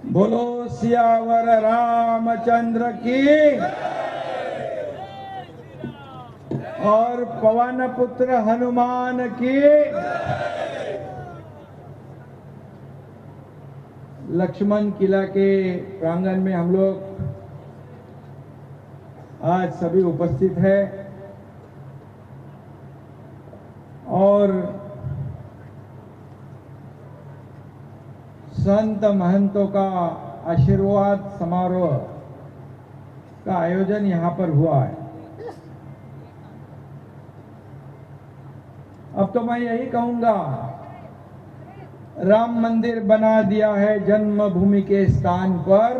बोलो सियावर रामचंद्र की और पवन पुत्र हनुमान की। लक्ष्मण किला के प्रांगण में हम लोग आज सभी उपस्थित हैं और संत महंतों का आशीर्वाद समारोह का आयोजन यहाँ पर हुआ है। अब तो मैं यही कहूंगा, राम मंदिर बना दिया है जन्मभूमि के स्थान पर,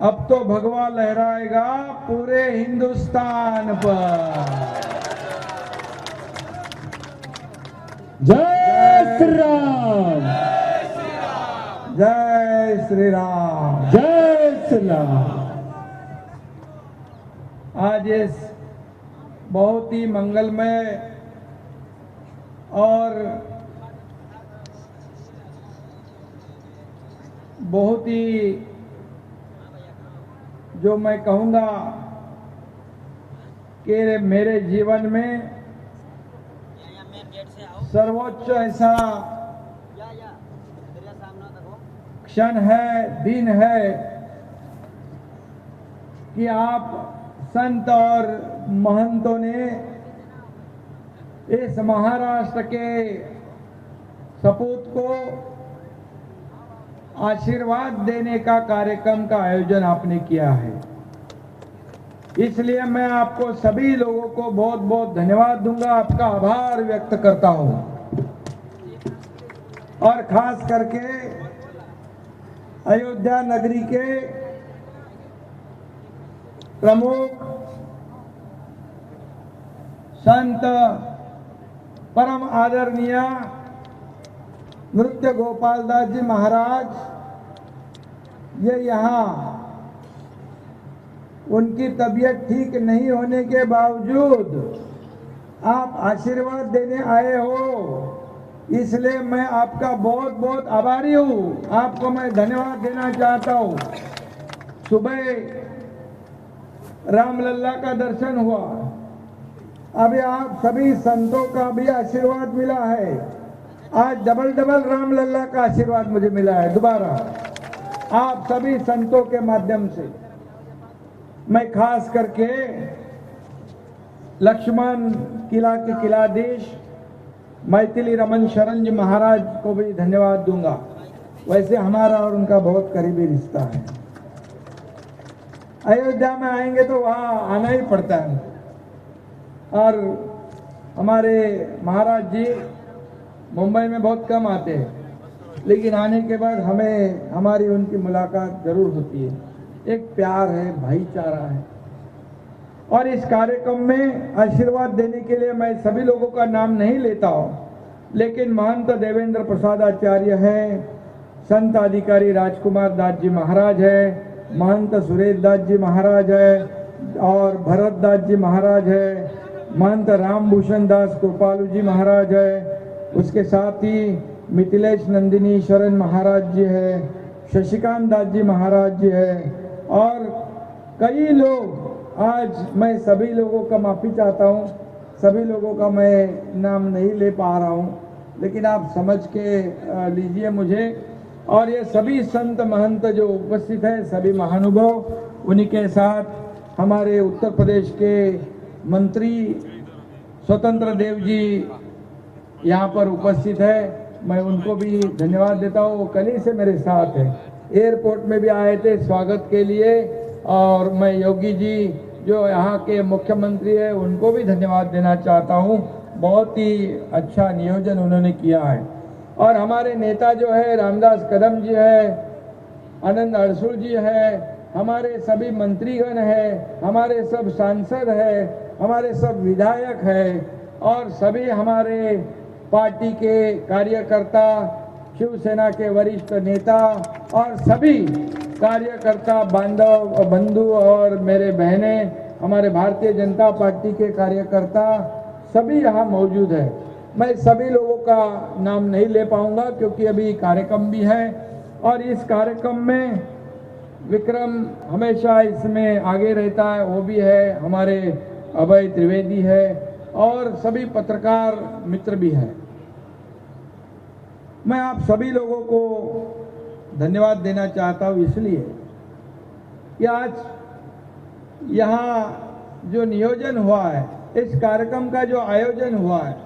अब तो भगवा लहराएगा पूरे हिंदुस्तान पर। जय श्री राम, जय श्री राम, जय श्री राम। आज इस बहुत ही मंगलमय और बहुत ही, जो मैं कहूंगा कि मेरे जीवन में सर्वोच्च ऐसा क्षण है, दिन है कि आप संत और महंतों ने इस महाराष्ट्र के सपूत को आशीर्वाद देने का कार्यक्रम का आयोजन आपने किया है। इसलिए मैं आपको सभी लोगों को बहुत बहुत धन्यवाद दूंगा, आपका आभार व्यक्त करता हूं। और खास करके अयोध्या नगरी के प्रमुख संत परम आदरणीय नृत्य गोपाल दास जी महाराज, ये यहाँ उनकी तबीयत ठीक नहीं होने के बावजूद आप आशीर्वाद देने आए हो, इसलिए मैं आपका बहुत बहुत आभारी हूँ। आपको मैं धन्यवाद देना चाहता हूँ। सुबह रामलल्ला का दर्शन हुआ, अभी आप सभी संतों का भी आशीर्वाद मिला है। आज डबल डबल रामलल्ला का आशीर्वाद मुझे मिला है दोबारा, आप सभी संतों के माध्यम से। मैं खास करके लक्ष्मण किला के किलाधीश मैथिली रमन शरण जी महाराज को भी धन्यवाद दूंगा। वैसे हमारा और उनका बहुत करीबी रिश्ता है। अयोध्या में आएंगे तो वहाँ आना ही पड़ता है। और हमारे महाराज जी मुंबई में बहुत कम आते हैं, लेकिन आने के बाद हमें हमारी उनकी मुलाकात जरूर होती है। एक प्यार है, भाईचारा है। और इस कार्यक्रम में आशीर्वाद देने के लिए मैं सभी लोगों का नाम नहीं लेता हूँ, लेकिन महंत देवेंद्र प्रसाद आचार्य हैं, संत अधिकारी राजकुमार दास जी महाराज है, महंत सुरेश दास जी महाराज है और भरत दास जी महाराज है, महंत रामभूषण दास कृपालू जी महाराज है, उसके साथ ही मिथिलेश नंदिनी शरण महाराज जी है, शशिकांत दास जी महाराज जी है और कई लोग। आज मैं सभी लोगों का माफी चाहता हूँ, सभी लोगों का मैं नाम नहीं ले पा रहा हूँ, लेकिन आप समझ के लीजिए मुझे। और ये सभी संत महंत जो उपस्थित हैं, सभी महानुभाव, उन्हीं के साथ हमारे उत्तर प्रदेश के मंत्री स्वतंत्र देव जी यहाँ पर उपस्थित है, मैं उनको भी धन्यवाद देता हूँ। वो कल ही से मेरे साथ है, एयरपोर्ट में भी आए थे स्वागत के लिए। और मैं योगी जी जो यहाँ के मुख्यमंत्री है, उनको भी धन्यवाद देना चाहता हूँ। बहुत ही अच्छा नियोजन उन्होंने किया है। और हमारे नेता जो है रामदास कदम जी है, आनंद अड़सुल जी है, हमारे सभी मंत्रीगण है, हमारे सब सांसद है, हमारे सब विधायक है और सभी हमारे पार्टी के कार्यकर्ता, शिवसेना के वरिष्ठ नेता और सभी कार्यकर्ता बांधव बंधु और मेरे बहनें, हमारे भारतीय जनता पार्टी के कार्यकर्ता सभी यहाँ मौजूद है। मैं सभी लोगों का नाम नहीं ले पाऊंगा क्योंकि अभी कार्यक्रम भी है और इस कार्यक्रम में विक्रम हमेशा इसमें आगे रहता है, वो भी है, हमारे अभय त्रिवेदी है और सभी पत्रकार मित्र भी हैं। मैं आप सभी लोगों को धन्यवाद देना चाहता हूँ इसलिए कि आज यहाँ जो नियोजन हुआ है, इस कार्यक्रम का जो आयोजन हुआ है,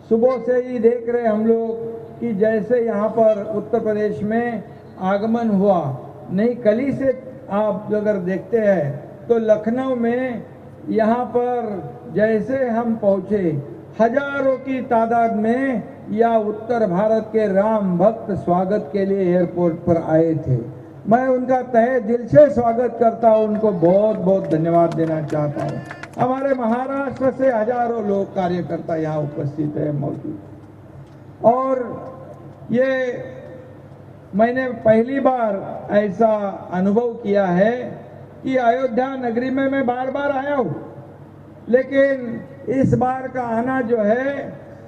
सुबह से ही देख रहे हम लोग कि जैसे यहाँ पर उत्तर प्रदेश में आगमन हुआ, नहीं कल ही से आप अगर देखते हैं तो लखनऊ में यहाँ पर जैसे हम पहुँचे, हजारों की तादाद में या उत्तर भारत के राम भक्त स्वागत के लिए एयरपोर्ट पर आए थे। मैं उनका तहे दिल से स्वागत करता हूं, उनको बहुत बहुत धन्यवाद देना चाहता हूं। हमारे महाराष्ट्र से हजारों लोग कार्यकर्ता यहाँ उपस्थित है, मौजूद। और ये मैंने पहली बार ऐसा अनुभव किया है कि अयोध्या नगरी में मैं बार बार आया हूँ, लेकिन इस बार का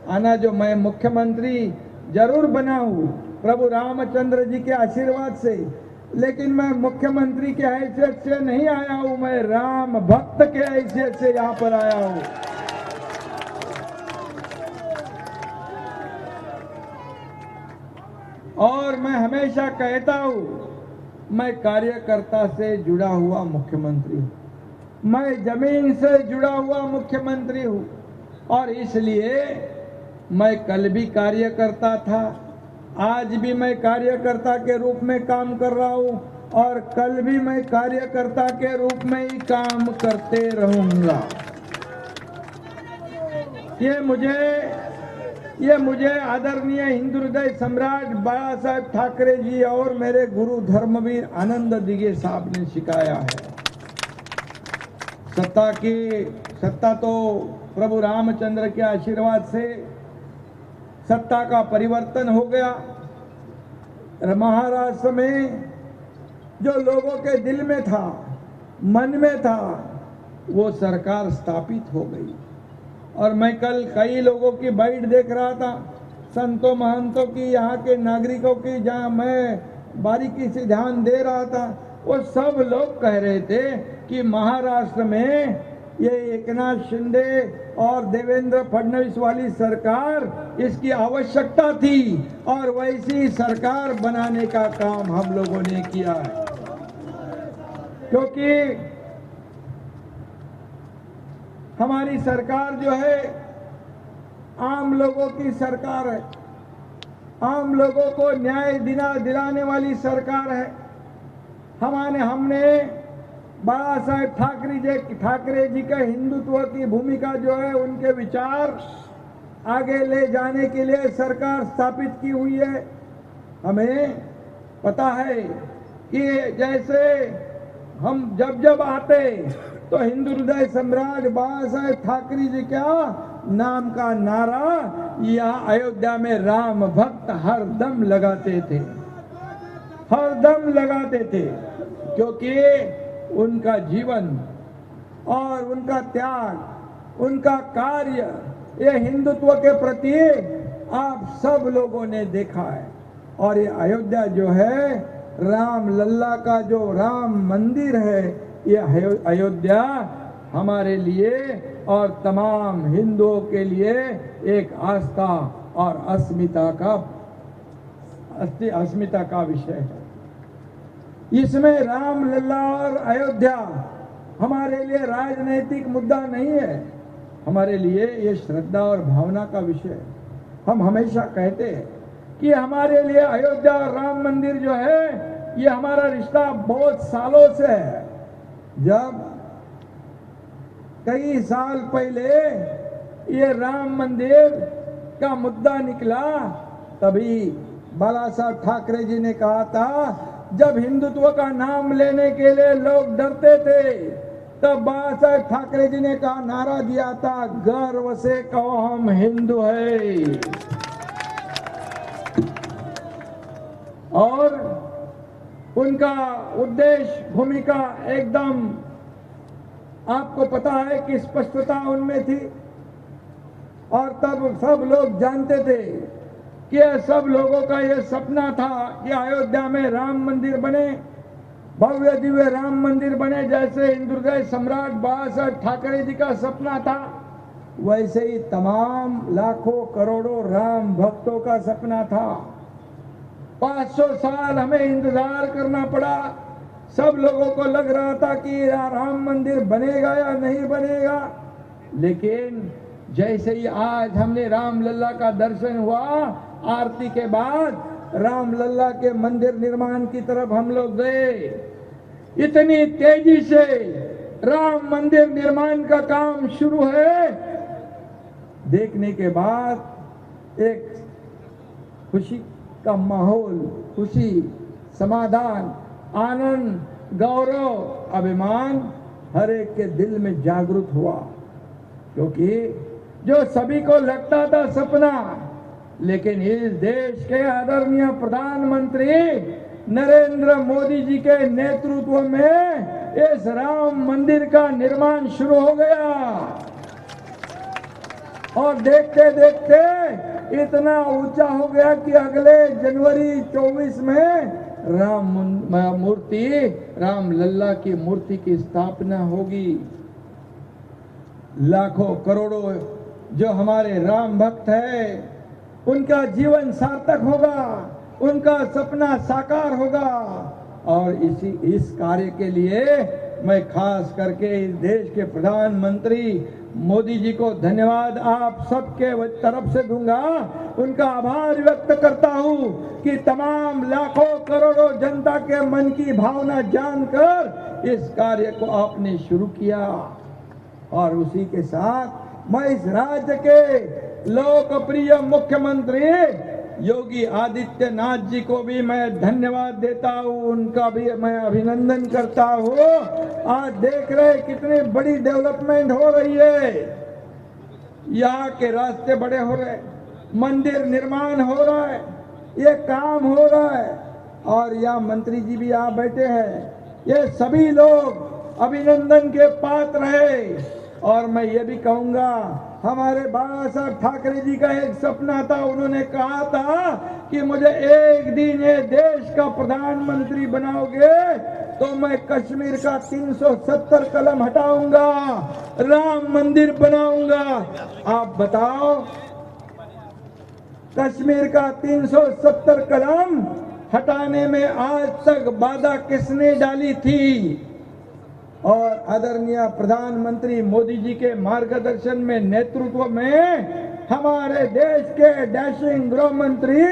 आना जो मैं मुख्यमंत्री जरूर बना हूँ प्रभु रामचंद्र जी के आशीर्वाद से, लेकिन मैं मुख्यमंत्री के हैसियत से नहीं आया हूँ, मैं राम भक्त के हैसियत से यहाँ पर आया हूँ। और मैं हमेशा कहता हूँ, मैं कार्यकर्ता से जुड़ा हुआ मुख्यमंत्री हूँ, मैं जमीन से जुड़ा हुआ मुख्यमंत्री हूँ। और इसलिए मैं कल भी कार्यकर्ता था, आज भी मैं कार्यकर्ता के रूप में काम कर रहा हूँ और कल भी मैं कार्यकर्ता के रूप में ही काम करते रहूंगा। ये मुझे आदरणीय हिंदू हृदय सम्राट बाला साहेब ठाकरे जी और मेरे गुरु धर्मवीर आनंद दिघे साहब ने सिखाया है। सत्ता तो प्रभु रामचंद्र के आशीर्वाद से सत्ता का परिवर्तन हो गया। महाराष्ट्र में जो लोगों के दिल में था, मन में था, वो सरकार स्थापित हो गई। और मैं कल कई लोगों की बाइट देख रहा था, संतों महंतों की, यहाँ के नागरिकों की, जहाँ मैं बारीकी से ध्यान दे रहा था, वो सब लोग कह रहे थे कि महाराष्ट्र में ये एकनाथ शिंदे और देवेंद्र फडणवीस वाली सरकार, इसकी आवश्यकता थी और वैसी सरकार बनाने का काम हम लोगों ने किया है। क्योंकि हमारी सरकार जो है आम लोगों की सरकार है, आम लोगों को न्याय दिलाने वाली सरकार है। हमने बाला साहेब ठाकरे जी का हिंदुत्व की भूमिका जो है, उनके विचार आगे ले जाने के लिए सरकार स्थापित की हुई है। हमें पता है कि जैसे हम जब आते तो हिंदू हृदय सम्राट बाला साहेब ठाकरे जी का नाम का नारा यहाँ अयोध्या में राम भक्त हर दम लगाते थे, क्योंकि उनका जीवन और उनका त्याग, उनका कार्य, ये हिंदुत्व के प्रति आप सब लोगों ने देखा है। और ये अयोध्या जो है, राम लल्ला का जो राम मंदिर है, ये अयोध्या हमारे लिए और तमाम हिंदुओं के लिए एक आस्था और अस्मिता का विषय है। इसमें राम लल्ला और अयोध्या हमारे लिए राजनीतिक मुद्दा नहीं है, हमारे लिए ये श्रद्धा और भावना का विषय है। हम हमेशा कहते हैं कि हमारे लिए अयोध्या और राम मंदिर जो है, ये हमारा रिश्ता बहुत सालों से है। जब कई साल पहले ये राम मंदिर का मुद्दा निकला, तभी बाला साहब ठाकरे जी ने कहा था, जब हिंदुत्व का नाम लेने के लिए लोग डरते थे, तब बाला साहब ठाकरे जी ने कहा, नारा दिया था, गर्व से कहो हम हिंदू हैं। और उनका उद्देश्य, भूमिका एकदम आपको पता है कि स्पष्टता उनमें थी। और तब सब लोग जानते थे कि सब लोगों का ये सपना था कि अयोध्या में राम मंदिर बने, भव्य दिव्य राम मंदिर बने, जैसे हिंदुहृदय सम्राट बाबा साहब ठाकरे जी का सपना था, वैसे ही तमाम लाखों करोड़ों राम भक्तों का सपना था। 500 साल हमें इंतजार करना पड़ा। सब लोगों को लग रहा था कि राम मंदिर बनेगा या नहीं बनेगा, लेकिन जैसे ही आज हमने राम लल्ला का दर्शन हुआ, आरती के बाद राम लल्ला के मंदिर निर्माण की तरफ हम लोग गए। इतनी तेजी से राम मंदिर निर्माण का काम शुरू है, देखने के बाद एक खुशी का माहौल, खुशी, समाधान, आनंद, गौरव, अभिमान हर एक के दिल में जागृत हुआ। क्योंकि जो सभी को लगता था सपना, लेकिन इस देश के आदरणीय प्रधानमंत्री नरेंद्र मोदी जी के नेतृत्व में इस राम मंदिर का निर्माण शुरू हो गया और देखते देखते इतना ऊंचा हो गया कि अगले जनवरी 24 में राम लल्ला की मूर्ति की स्थापना होगी। लाखों करोड़ों जो हमारे राम भक्त हैं, उनका जीवन सार्थक होगा, उनका सपना साकार होगा। और इस कार्य के लिए मैं खास करके इस देश के प्रधानमंत्री मोदी जी को धन्यवाद आप सबके तरफ से दूंगा। उनका आभार व्यक्त करता हूं कि तमाम लाखों करोड़ों जनता के मन की भावना जानकर इस कार्य को आपने शुरू किया। और उसी के साथ मैं इस राज्य के लोकप्रिय मुख्यमंत्री योगी आदित्यनाथ जी को भी मैं धन्यवाद देता हूं, उनका भी मैं अभिनंदन करता हूं। आज देख रहे कितनी बड़ी डेवलपमेंट हो रही है, यहाँ के रास्ते बड़े हो रहे, मंदिर निर्माण हो रहा है, ये काम हो रहा है। और यहाँ मंत्री जी भी यहाँ बैठे हैं, ये सभी लोग अभिनंदन के पात्र है। और मैं ये भी कहूंगा, हमारे बाबा साहब ठाकरे जी का एक सपना था, उन्होंने कहा था कि मुझे एक दिन ये देश का प्रधानमंत्री बनाओगे तो मैं कश्मीर का 370 कलम हटाऊंगा, राम मंदिर बनाऊंगा। आप बताओ, कश्मीर का 370 कलम हटाने में आज तक बाधा किसने डाली थी? और आदरणीय प्रधानमंत्री मोदी जी के मार्गदर्शन में, नेतृत्व में हमारे देश के डैशिंग गृह मंत्री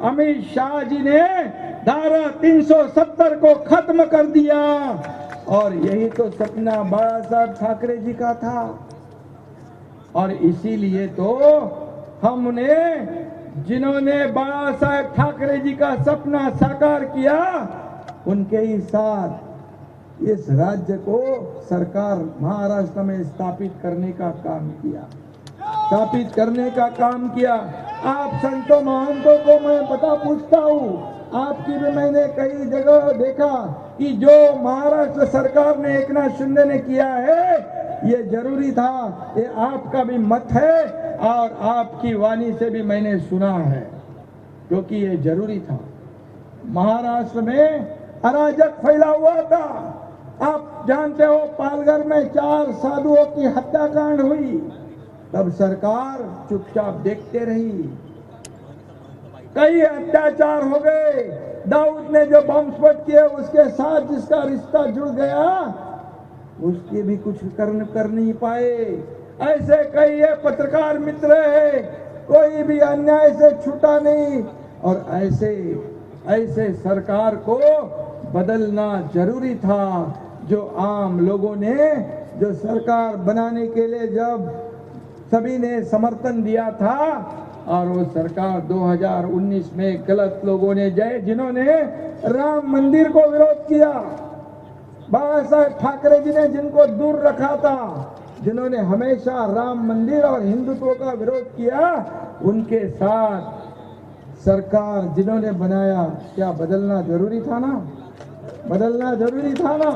अमित शाह जी ने धारा 370 को खत्म कर दिया। और यही तो सपना बाबा साहब ठाकरे जी का था। और इसीलिए तो हमने, जिन्होंने बाबा साहब ठाकरे जी का सपना साकार किया, उनके ही साथ इस राज्य को सरकार महाराष्ट्र में स्थापित करने का काम किया, आप संतों महंतों को मैं पता पूछता हूँ, आपकी भी मैंने कई जगह देखा कि जो महाराष्ट्र सरकार ने एकनाथ शिंदे ने किया है, ये जरूरी था। ये आपका भी मत है और आपकी वाणी से भी मैंने सुना है, क्योंकि ये जरूरी था। महाराष्ट्र में अराजक फैला हुआ था। आप जानते हो, पालघर में 4 साधुओं की हत्याकांड हुई, तब सरकार चुपचाप देखते रही। कई अत्याचार हो गए। दाऊद ने जो बम स्फोट किए, उसके साथ जिसका रिश्ता जुड़ गया, उसके भी कुछ कर नहीं पाए। ऐसे कई पत्रकार मित्र है, कोई भी अन्याय से छूटा नहीं। और ऐसे सरकार को बदलना जरूरी था। जो आम लोगों ने जो सरकार बनाने के लिए जब सभी ने समर्थन दिया था, और वो सरकार 2019 में गलत लोगों ने जिन्होंने राम मंदिर को विरोध किया, बाबा साहब ठाकरे जी ने जिनको दूर रखा था, जिन्होंने हमेशा राम मंदिर और हिंदुत्व का विरोध किया, उनके साथ सरकार जिन्होंने बनाया, क्या बदलना जरूरी था ना?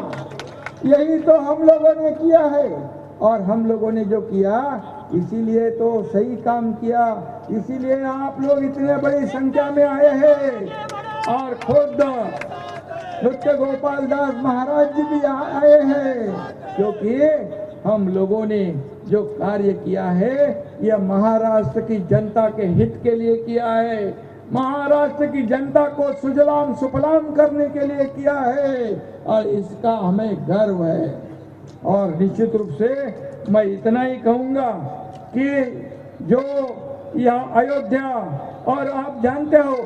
यही तो हम लोगों ने किया है। और हम लोगों ने जो किया, इसीलिए तो सही काम किया, इसीलिए आप लोग इतने बड़ी संख्या में आए हैं। और खुद नृत्य गोपाल दास महाराज जी भी आए हैं, क्योंकि हम लोगों ने जो कार्य किया है यह महाराष्ट्र की जनता के हित के लिए किया है, महाराष्ट्र की जनता को सुजलाम सुफलाम करने के लिए किया है, और इसका हमें गर्व है। और निश्चित रूप से मैं इतना ही कहूंगा कि जो यह अयोध्या, और आप जानते हो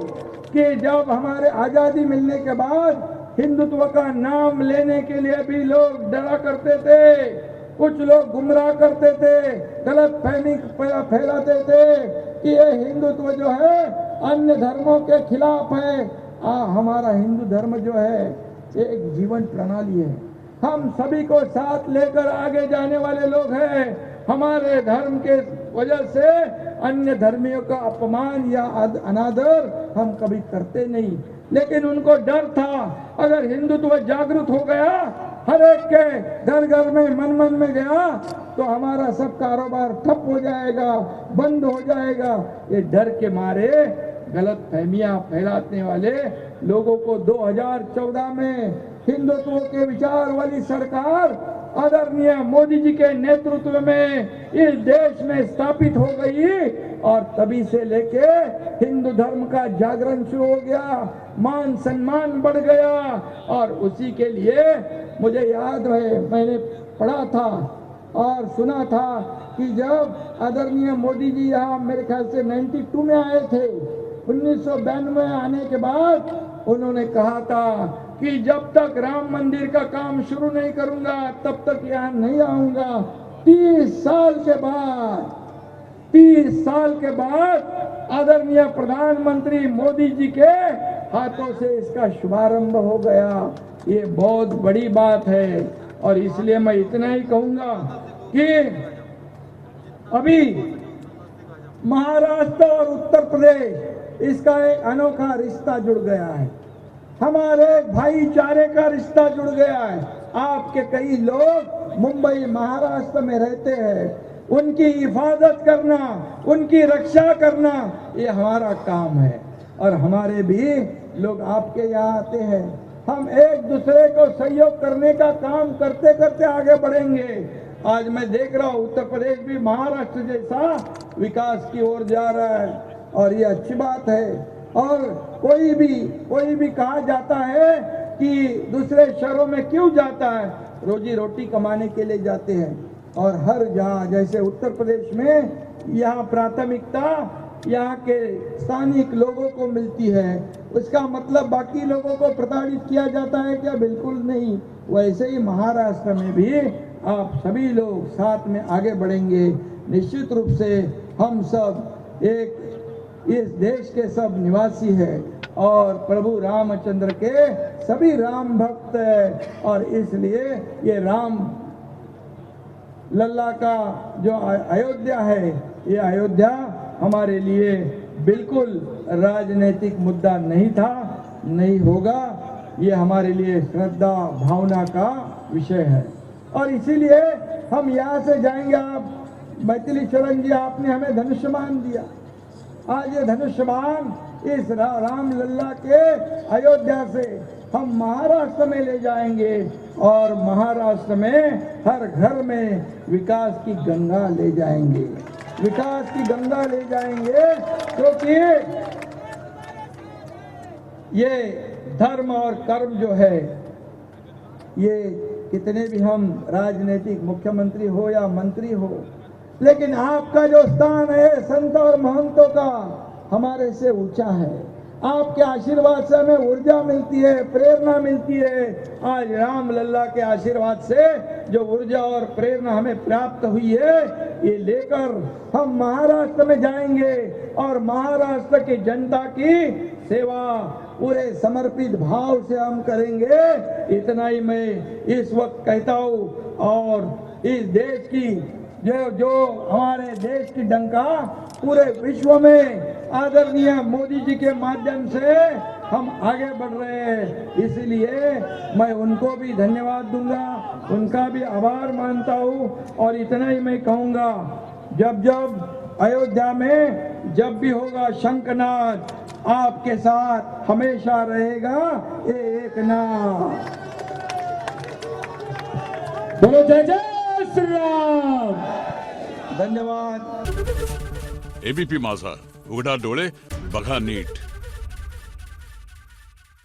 कि जब हमारे आजादी मिलने के बाद हिंदुत्व का नाम लेने के लिए भी लोग डरा करते थे, कुछ लोग गुमराह करते थे, गलत फहमी फैलाते थे कि ये हिंदुत्व जो है अन्य धर्मों के खिलाफ है। हमारा हिंदू धर्म जो है एक जीवन प्रणाली है, हम सभी को साथ लेकर आगे जाने वाले लोग हैं। हमारे धर्म के वजह से अन्य धर्मियों का अपमान या अनादर हम कभी करते नहीं, लेकिन उनको डर था अगर हिंदुत्व जागृत हो गया, हर एक के घर घर में मन मन में गया, तो हमारा सब कारोबार ठप हो जाएगा, बंद हो जाएगा। ये डर के मारे गलत फहमियां फैलाने वाले लोगों को 2014 में हिंदुत्व के विचार वाली सरकार आदरणीय मोदी जी के नेतृत्व में इस देश में स्थापित हो गई, और तभी से लेके हिंदू धर्म का जागरण शुरू हो गया, मान सम्मान बढ़ गया। और उसी के लिए मुझे याद है, मैंने पढ़ा था और सुना था कि जब आदरणीय मोदी जी यहाँ मेरे ख्याल से 92 में आए थे, 1992 में आने के बाद उन्होंने कहा था कि जब तक राम मंदिर का काम शुरू नहीं करूंगा तब तक यहाँ नहीं आऊंगा। 30 साल के बाद आदरणीय प्रधानमंत्री मोदी जी के हाथों से इसका शुभारंभ हो गया। ये बहुत बड़ी बात है, और इसलिए मैं इतना ही कहूंगा कि अभी महाराष्ट्र और उत्तर प्रदेश, इसका एक अनोखा रिश्ता जुड़ गया है, हमारे भाईचारे का रिश्ता जुड़ गया है। आपके कई लोग मुंबई महाराष्ट्र में रहते हैं, उनकी हिफाजत करना, उनकी रक्षा करना, ये हमारा काम है। और हमारे भी लोग आपके यहाँ आते हैं, हम एक दूसरे को सहयोग करने का काम करते करते आगे बढ़ेंगे। आज मैं देख रहा हूँ उत्तर प्रदेश भी महाराष्ट्र जैसा विकास की ओर जा रहा है, और ये अच्छी बात है। और कोई भी कहा जाता है कि दूसरे शहरों में क्यों जाता है, रोजी रोटी कमाने के लिए जाते हैं। और हर जहाँ, जैसे उत्तर प्रदेश में यहाँ प्राथमिकता यहाँ के स्थानिक लोगों को मिलती है, उसका मतलब बाकी लोगों को प्रताड़ित किया जाता है क्या? बिल्कुल नहीं। वैसे ही महाराष्ट्र में भी आप सभी लोग साथ में आगे बढ़ेंगे। निश्चित रूप से हम सब एक इस देश के सब निवासी है, और प्रभु रामचंद्र के सभी राम भक्त है, और इसलिए ये राम लल्ला का जो अयोध्या है, ये अयोध्या हमारे लिए बिल्कुल राजनीतिक मुद्दा नहीं था, नहीं होगा। ये हमारे लिए श्रद्धा भावना का विषय है, और इसीलिए हम यहाँ से जाएंगे। आप मैथिली शरण जी, आपने हमें धनुष्यमान दिया, आज ये धनुष्यमान इस राम लल्ला के अयोध्या से हम महाराष्ट्र में ले जाएंगे, और महाराष्ट्र में हर घर में विकास की गंगा ले जाएंगे, विकास की गंगा ले जाएंगे। क्योंकि ये धर्म और कर्म जो है, ये कितने भी हम राजनीतिक मुख्यमंत्री हो या मंत्री हो, लेकिन आपका जो स्थान है संत और महंतों का हमारे से ऊंचा है। आपके आशीर्वाद से हमें ऊर्जा मिलती है, प्रेरणा मिलती है। आज राम लल्ला के आशीर्वाद से जो ऊर्जा और प्रेरणा हमें प्राप्त हुई है, ये लेकर हम महाराष्ट्र में जाएंगे, और महाराष्ट्र की जनता की सेवा पूरे समर्पित भाव से हम करेंगे। इतना ही मैं इस वक्त कहता हूँ। और इस देश की जो हमारे देश की डंका पूरे विश्व में आदरणीय मोदी जी के माध्यम से हम आगे बढ़ रहे हैं, इसलिए मैं उनको भी धन्यवाद दूंगा, उनका भी आभार मानता हूँ। और इतना ही मैं कहूँगा जब जब अयोध्या में जब भी होगा शंखनाद, आपके साथ हमेशा रहेगा ये एक नाद। बोलो जय जय श्री राम। धन्यवाद। एबीपी माझा, उघडा डोळे बघा नीट.